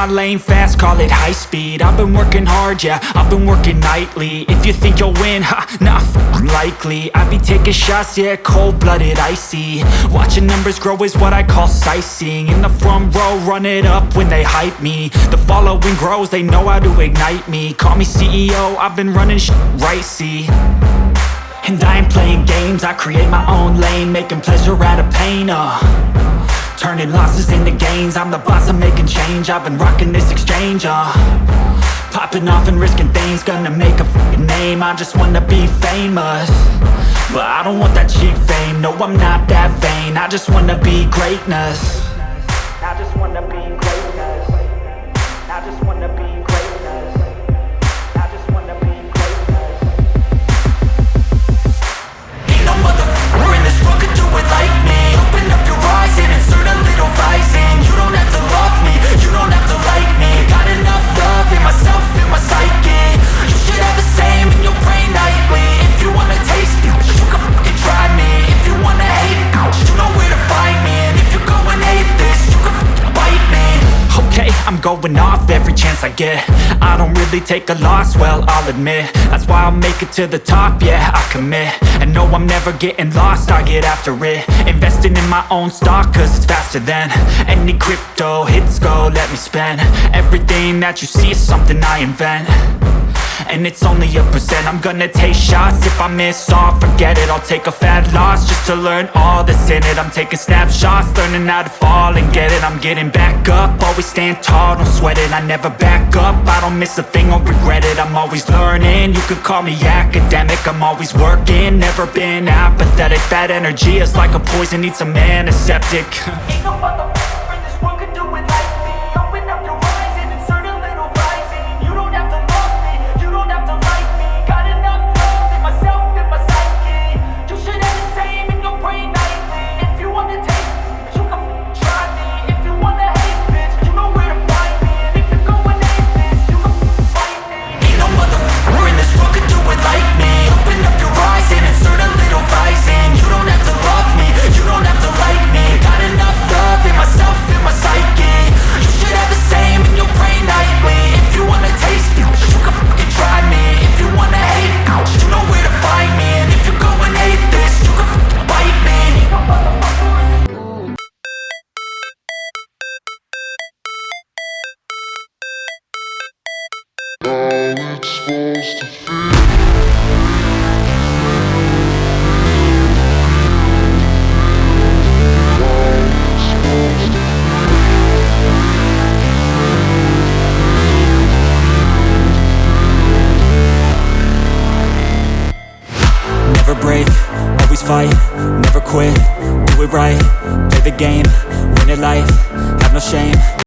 lane fast, call it high speed. I've been working hard, yeah, I've been working nightly. If you think you'll win, not likely. I be taking shots, yeah, cold-blooded, icy. Watching numbers grow is what I call sightseeing. In the front row, run it up when they hype me. The following grows, they know how to ignite me. Call me CEO, I've been running right, see. And I ain't playing games, I create my own lane, making pleasure out of pain, turning losses into gains. I'm the boss, I'm making change. I've been rocking this exchange, popping off and risking things. Gonna make a f***ing name. I just wanna be famous, but I don't want that cheap fame. No, I'm not that vain. I just wanna be greatness. I just wanna be greatness. I just wanna be greatness. I just wanna be greatness. Ain't no motherfucker in this world could do it like me. Open up your eyes and insert a little rising. You don't have to love me, you don't have to like me. Got enough love in myself, in my psyche. You should have the same in your brain nightly. If you wanna taste me, you can fucking try me. If you wanna hate me, you know where to find me. And if you go and hate this, you can fucking bite me. Okay, I'm going off every chance I get. I don't really take a loss, well, I'll admit. That's why I'll make it to the top, yeah, I commit. And no, I'm never getting lost, I get after it. Investing in my own stock, cause it's faster than any crypto hits go, let me spend. Everything that you see is something I invent, and it's only a percent. I'm gonna take shots, if I miss all, forget it. I'll take a fat loss just to learn all that's in it. I'm taking snapshots, learning how to fall and get it. I'm getting back up, always stand tall, don't sweat it. I never back up, I don't miss a thing or regret it. I'm always learning, you could call me academic. I'm always working, never been apathetic. That energy is like a poison, needs some antiseptic. Ain't no motherfucker in this world could do it like me. Open up your eyes and insert a little rising. You don't have to love me, you don't have to like me. Got enough love in myself, in my psyche. You should have the same in your brain nightly. If you wanna taste me, you can try me. If you wanna hate bitch, you know where to find me. And if you go and hate this, you can fight me. Ain't no motherfucker in this world could do it like me. Open up your eyes and insert a little rising. You don't have to love me, you don't have to like me. Got enough love in myself, in my psyche. You should have the same in your brain nightly. If you wanna taste me, you can fucking try me. If you wanna hate me, you know where to find me. And if you go and hate this, you can fucking bite me. How it's supposed to feel. Never break, always fight, never quit. Do it right, play the game, win it life, have no shame.